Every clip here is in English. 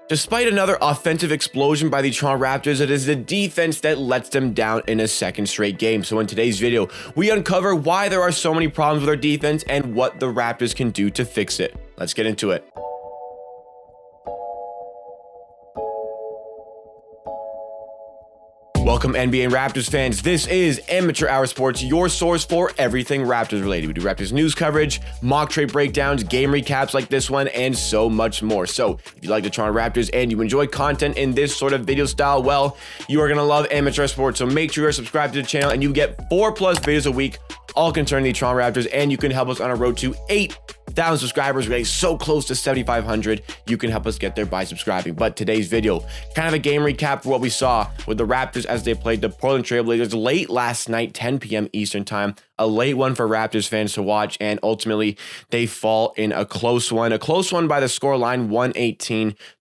Despite another offensive explosion by the Toronto Raptors, it is the defense that lets them down in a second straight game. So in today's video, we uncover why there are so many problems with our defense and what the Raptors can do to fix it. Let's get into it. Welcome NBA and Raptors fans. This is Amateur Hour Sports, your source for everything Raptors related. We do Raptors news coverage, mock trade breakdowns, game recaps like this one, and so much more. So if you like the Toronto Raptors and you enjoy content in this sort of video style, well, you are going to love Amateur Hour Sports. So make sure you're subscribed to the channel and you get 4+ videos a week, all concerning the Toronto Raptors, and you can help us on a road to 8,000 subscribers. We're getting so close to 7,500. You can help us get there by subscribing. But today's video, kind of a game recap for what we saw with the Raptors as they played the Portland Trailblazers late last night, 10 p.m. Eastern time. A late one for Raptors fans to watch, and ultimately they fall in a close one by the scoreline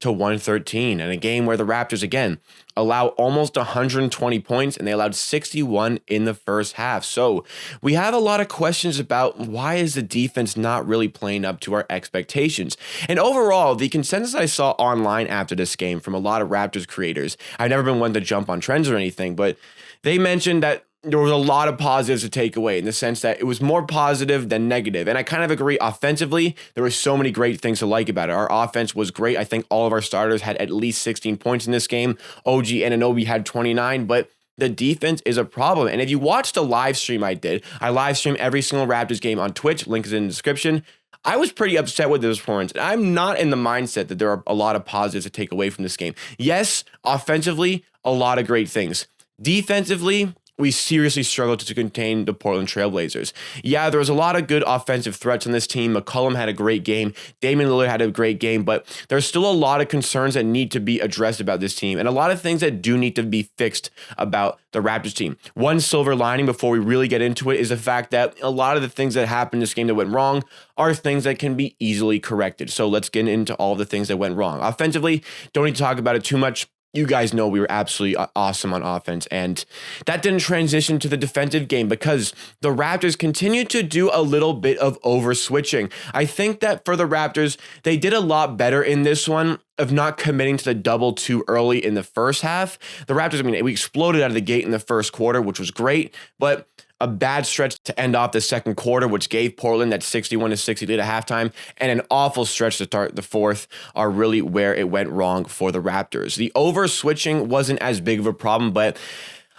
118-113, and a game where the Raptors again allow almost 120 points and they allowed 61 in the first half. So we have a lot of questions about why is the defense not really playing up to our expectations. And overall, the consensus I saw online after this game from a lot of Raptors creators, I've never been one to jump on trends or anything, but they mentioned that there was a lot of positives to take away in the sense that it was more positive than negative. And I kind of agree. Offensively, there were so many great things to like about it. Our offense was great. I think all of our starters had at least 16 points in this game. OG Anunoby had 29, but the defense is a problem. And if you watched the live stream I did, I live stream every single Raptors game on Twitch. Link is in the description. I was pretty upset with this performance. I'm not in the mindset that there are a lot of positives to take away from this game. Yes, offensively, a lot of great things. Defensively, we seriously struggled to contain the Portland Trailblazers. Yeah, there was a lot of good offensive threats on this team. McCollum had a great game. Damian Lillard had a great game, but there's still a lot of concerns that need to be addressed about this team and a lot of things that do need to be fixed about the Raptors team. One silver lining before we really get into it is the fact that a lot of the things that happened in this game that went wrong are things that can be easily corrected. So let's get into all of the things that went wrong. Offensively, don't need to talk about it too much. You guys know we were absolutely awesome on offense, and that didn't transition to the defensive game because the Raptors continued to do a little bit of over switching. I think that for the Raptors, they did a lot better in this one of not committing to the double too early in the first half. The Raptors, we exploded out of the gate in the first quarter, which was great, but a bad stretch to end off the second quarter, which gave Portland that 61-60 lead at halftime, and an awful stretch to start the fourth are really where it went wrong for the Raptors. The over switching wasn't as big of a problem, but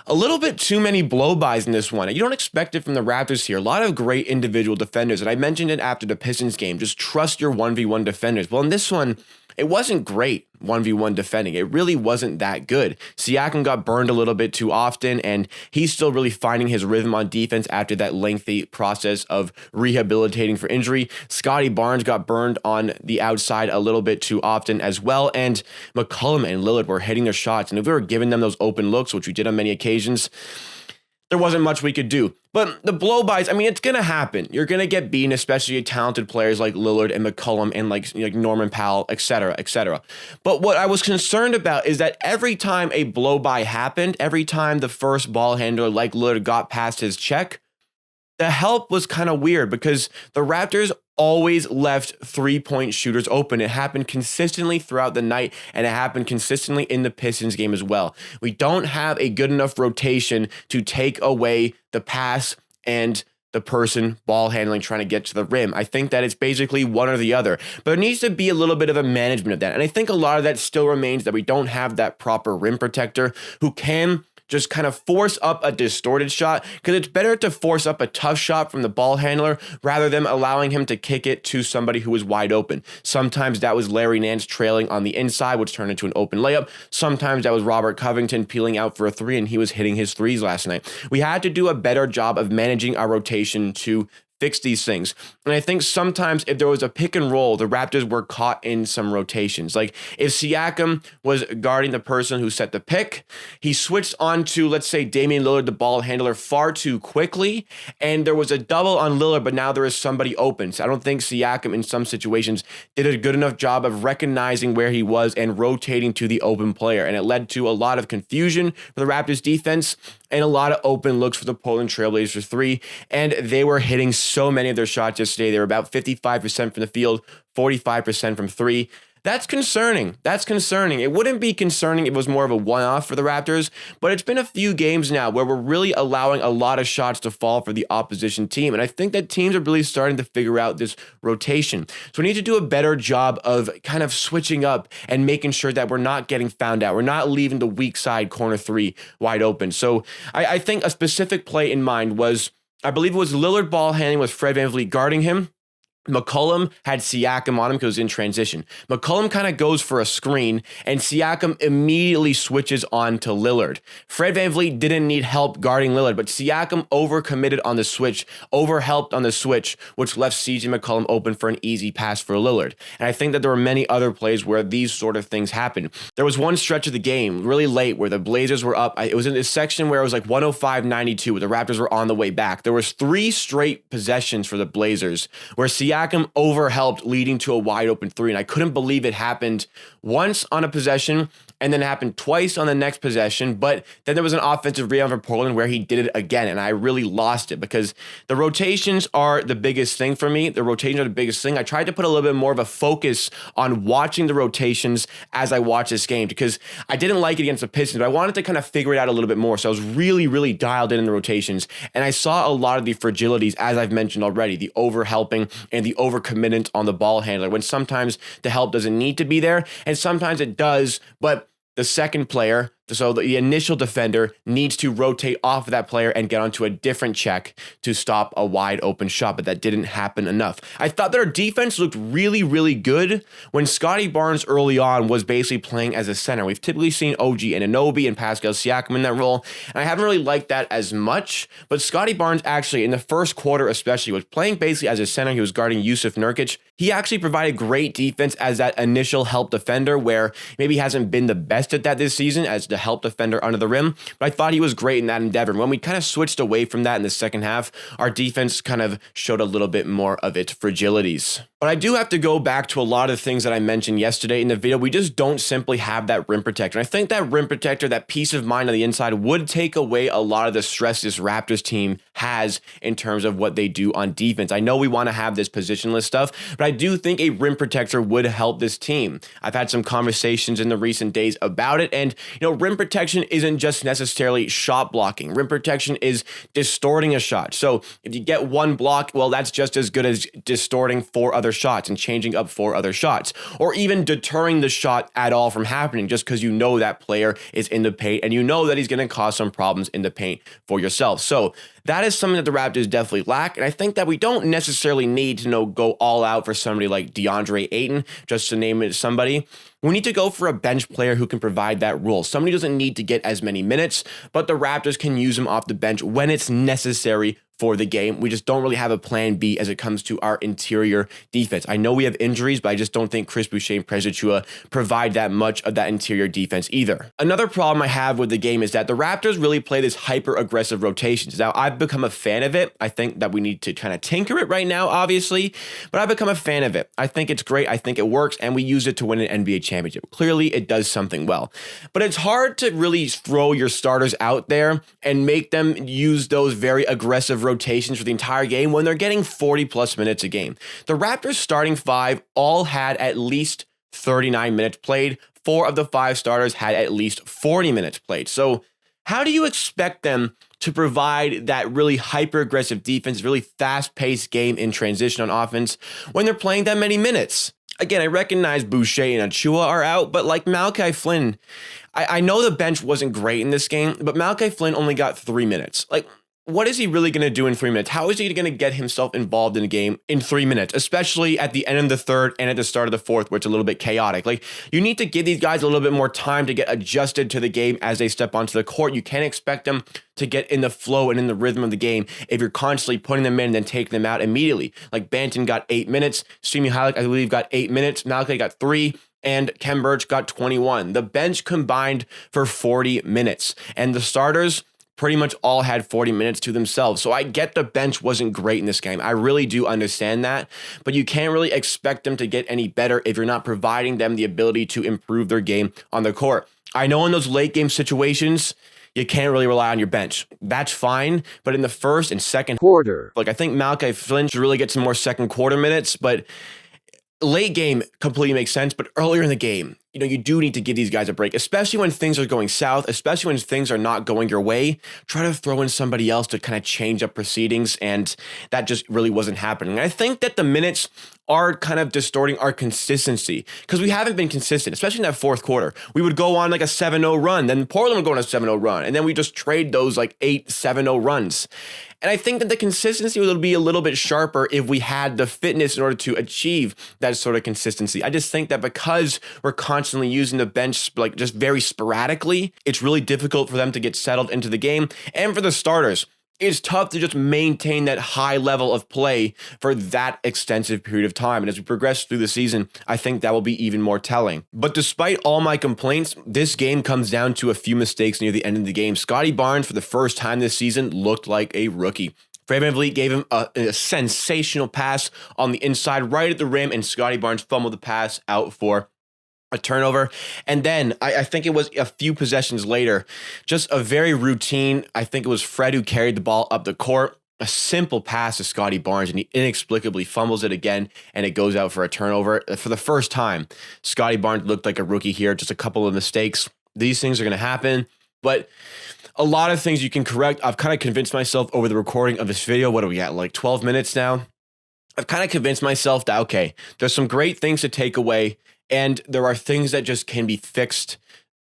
a little bit too many blow-bys in this one. You don't expect it from the Raptors here. A lot of great individual defenders, and I mentioned it after the Pistons game. Just trust your 1v1 defenders. Well, in this one, it wasn't great 1v1 defending. It really wasn't that good. Siakam got burned a little bit too often, and he's still really finding his rhythm on defense after that lengthy process of rehabilitating for injury. Scotty Barnes got burned on the outside a little bit too often as well, and McCollum and Lillard were hitting their shots, and if we were giving them those open looks, which we did on many occasions, there wasn't much we could do. But the blow-bys, it's going to happen. You're going to get beaten, especially talented players like Lillard and McCollum and like Norman Powell, etc., etc. But what I was concerned about is that every time a blow-by happened, every time the first ball handler like Lillard got past his check, the help was kind of weird because the Raptors always left three-point shooters open. It happened consistently throughout the night, and it happened consistently in the Pistons game as well. We don't have a good enough rotation to take away the pass and the person ball handling trying to get to the rim. I think that it's basically one or the other, but there needs to be a little bit of a management of that. And I think a lot of that still remains that we don't have that proper rim protector who can just kind of force up a distorted shot, because it's better to force up a tough shot from the ball handler rather than allowing him to kick it to somebody who is wide open. Sometimes that was Larry Nance trailing on the inside, which turned into an open layup. Sometimes that was Robert Covington peeling out for a three, and he was hitting his threes last night. We had to do a better job of managing our rotation to fix these things. And I think sometimes if there was a pick and roll, the Raptors were caught in some rotations. Like if Siakam was guarding the person who set the pick, he switched on to, let's say, Damian Lillard, the ball handler, far too quickly. And there was a double on Lillard, but now there is somebody open. So I don't think Siakam in some situations did a good enough job of recognizing where he was and rotating to the open player. And it led to a lot of confusion for the Raptors defense and a lot of open looks for the Portland Trailblazers three. And they were hitting so many of their shots yesterday. They were about 55% from the field, 45% from three. That's concerning. That's concerning. It wouldn't be concerning if it was more of a one-off for the Raptors, but it's been a few games now where we're really allowing a lot of shots to fall for the opposition team. And I think that teams are really starting to figure out this rotation. So we need to do a better job of kind of switching up and making sure that we're not getting found out. We're not leaving the weak side corner three wide open. So I think a specific play in mind was, I believe it was Lillard ball handling with Fred VanVleet guarding him. McCollum had Siakam on him because it was in transition. McCollum kind of goes for a screen, and Siakam immediately switches on to Lillard. Fred VanVleet didn't need help guarding Lillard, but Siakam overcommitted on the switch, overhelped on the switch, which left CJ McCollum open for an easy pass for Lillard. And I think that there were many other plays where these sort of things happened. There was one stretch of the game, really late, where the Blazers were up. It was in this section where it was like 105-92, where the Raptors were on the way back. There was 3 straight possessions for the Blazers where Siakam overhelped, leading to a wide open three. And I couldn't believe it happened once on a possession and then it happened twice on the next possession. But then there was an offensive rebound for Portland where he did it again. And I really lost it because the rotations are the biggest thing for me. The rotations are the biggest thing. I tried to put a little bit more of a focus on watching the rotations as I watch this game because I didn't like it against the Pistons, but I wanted to kind of figure it out a little bit more. So I was really, really dialed in the rotations. And I saw a lot of the fragilities, as I've mentioned already, the overhelping and the overcommitment on the ball handler when sometimes the help doesn't need to be there and sometimes it does, but the second player, so the initial defender, needs to rotate off of that player and get onto a different check to stop a wide open shot, but that didn't happen enough. I thought that our defense looked really, really good when Scottie Barnes early on was basically playing as a center. We've typically seen OG Anunoby and Pascal Siakam in that role, and I haven't really liked that as much, but Scottie Barnes actually, in the first quarter especially, was playing basically as a center. He was guarding Yusuf Nurkic. He actually provided great defense as that initial help defender where maybe he hasn't been the best at that this season as the help defender under the rim, but I thought he was great in that endeavor. When we kind of switched away from that in the second half, our defense kind of showed a little bit more of its fragilities. But I do have to go back to a lot of the things that I mentioned yesterday in the video. We just don't simply have that rim protector. And I think that rim protector, that peace of mind on the inside, would take away a lot of the stress this Raptors team has in terms of what they do on defense. I know we want to have this positionless stuff, but I do think a rim protector would help this team. I've had some conversations in the recent days about it, and rim protection isn't just necessarily shot blocking. Rim protection is distorting a shot. So if you get one block, well, that's just as good as distorting 4 other shots and changing up 4 other shots, or even deterring the shot at all from happening just because you know that player is in the paint and you know that he's going to cause some problems in the paint for yourself. So that is something that the Raptors definitely lack, and I think that we don't necessarily need to go all out for somebody like DeAndre Ayton, just to name it somebody. We need to go for a bench player who can provide that role. Somebody doesn't need to get as many minutes, but the Raptors can use him off the bench when it's necessary for the game. We just don't really have a plan B as it comes to our interior defense. I know we have injuries, but I just don't think Chris Boucher and Prez Achiuwa provide that much of that interior defense either. Another problem I have with the game is that the Raptors really play this hyper-aggressive rotations. Now, I've become a fan of it. I think that we need to kind of tinker it right now, obviously, but I've become a fan of it. I think it's great. I think it works, and we use it to win an NBA championship. Clearly, it does something well. But it's hard to really throw your starters out there and make them use those very aggressive rotations for the entire game when they're getting 40 plus minutes a game. The Raptors starting 5 all had at least 39 minutes played. 4 of the 5 starters had at least 40 minutes played. So how do you expect them to provide that really hyper-aggressive defense, really fast-paced game in transition on offense when they're playing that many minutes? Again, I recognize Boucher and Achiuwa are out, but like Malachi Flynn, I know the bench wasn't great in this game, but Malachi Flynn only got 3 minutes. Like, what is he really going to do in 3 minutes? How is he going to get himself involved in a game in 3 minutes, especially at the end of the third and at the start of the fourth, where it's a little bit chaotic? Like, you need to give these guys a little bit more time to get adjusted to the game as they step onto the court. You can't expect them to get in the flow and in the rhythm of the game if you're constantly putting them in and then taking them out immediately. Like, Banton got 8 minutes. Simi Halek, I believe, got 8 minutes. Malachi got 3. And Kem Birch got 21. The bench combined for 40 minutes. And the starters pretty much all had 40 minutes to themselves. So I get the bench wasn't great in this game. I really do understand that, but you can't really expect them to get any better if you're not providing them the ability to improve their game on the court. I know in those late game situations, you can't really rely on your bench. That's fine, but in the first and second quarter, I think Malachi Flynn should really get some more second quarter minutes, but late game completely makes sense, but earlier in the game, you do need to give these guys a break, especially when things are going south, especially when things are not going your way. Try to throw in somebody else to kind of change up proceedings, and that just really wasn't happening. I think that the minutes are kind of distorting our consistency because we haven't been consistent, especially in that fourth quarter. We would go on like a 7-0 run, then Portland would go on a 7-0 run, and then we just trade those like 8-7-0 runs. And I think that the consistency would be a little bit sharper if we had the fitness in order to achieve that sort of consistency. I just think that because we're constantly using the bench like just very sporadically, it's really difficult for them to get settled into the game. And for the starters, it's tough to just maintain that high level of play for that extensive period of time. And as we progress through the season, I think that will be even more telling. But despite all my complaints, this game comes down to a few mistakes near the end of the game. Scottie Barnes, for the first time this season, looked like a rookie. Fred VanVleet gave him a sensational pass on the inside right at the rim, and Scottie Barnes fumbled the pass out for a turnover. And then I think it was a few possessions later, just a very routine, I think it was Fred who carried the ball up the court, a simple pass to Scottie Barnes, and he inexplicably fumbles it again, and it goes out for a turnover. For the first time, Scottie Barnes looked like a rookie here, just a couple of mistakes. These things are going to happen, but a lot of things you can correct. I've kind of convinced myself over the recording of this video, what are we at, like 12 minutes now? I've kind of convinced myself that, okay, there's some great things to take away, and there are things that just can be fixed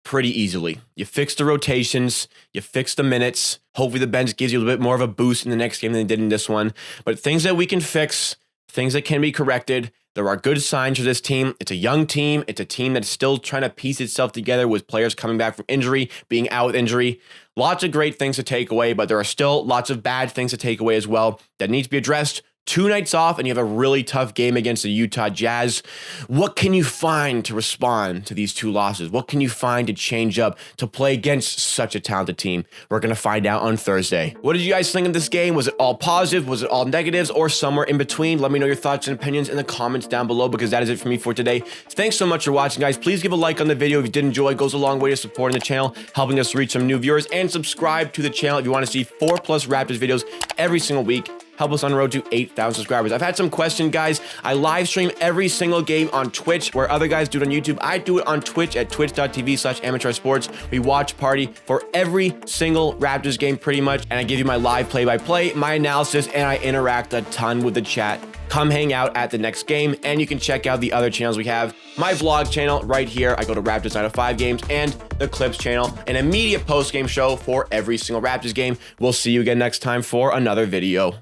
pretty easily. You fix the rotations, you fix the minutes. Hopefully the bench gives you a little bit more of a boost in the next game than they did in this one. But things that we can fix, things that can be corrected. There are good signs for this team. It's a young team. It's a team that's still trying to piece itself together with players coming back from injury, being out with injury. Lots of great things to take away, but there are still lots of bad things to take away as well that need to be addressed. 2 nights off, and you have a really tough game against the Utah Jazz. What can you find to respond to these 2 losses? What can you find to change up to play against such a talented team? We're going to find out on Thursday. What did you guys think of this game? Was it all positive? Was it all negatives, or somewhere in between? Let me know your thoughts and opinions in the comments down below, because that is it for me for today. Thanks so much for watching, guys. Please give a like on the video if you did enjoy. It goes a long way to supporting the channel, helping us reach some new viewers, and subscribe to the channel if you want to see 4+ Raptors videos every single week. Help us on the road to 8,000 subscribers. I've had some questions, guys. I live stream every single game on Twitch, where other guys do it on YouTube. I do it on Twitch at twitch.tv/amateursports. We watch party for every single Raptors game pretty much, and I give you my live play-by-play, my analysis, and I interact a ton with the chat. Come hang out at the next game, and you can check out the other channels we have. My vlog channel right here. I go to Raptors 905 games, and the Clips channel, an immediate post-game show for every single Raptors game. We'll see you again next time for another video.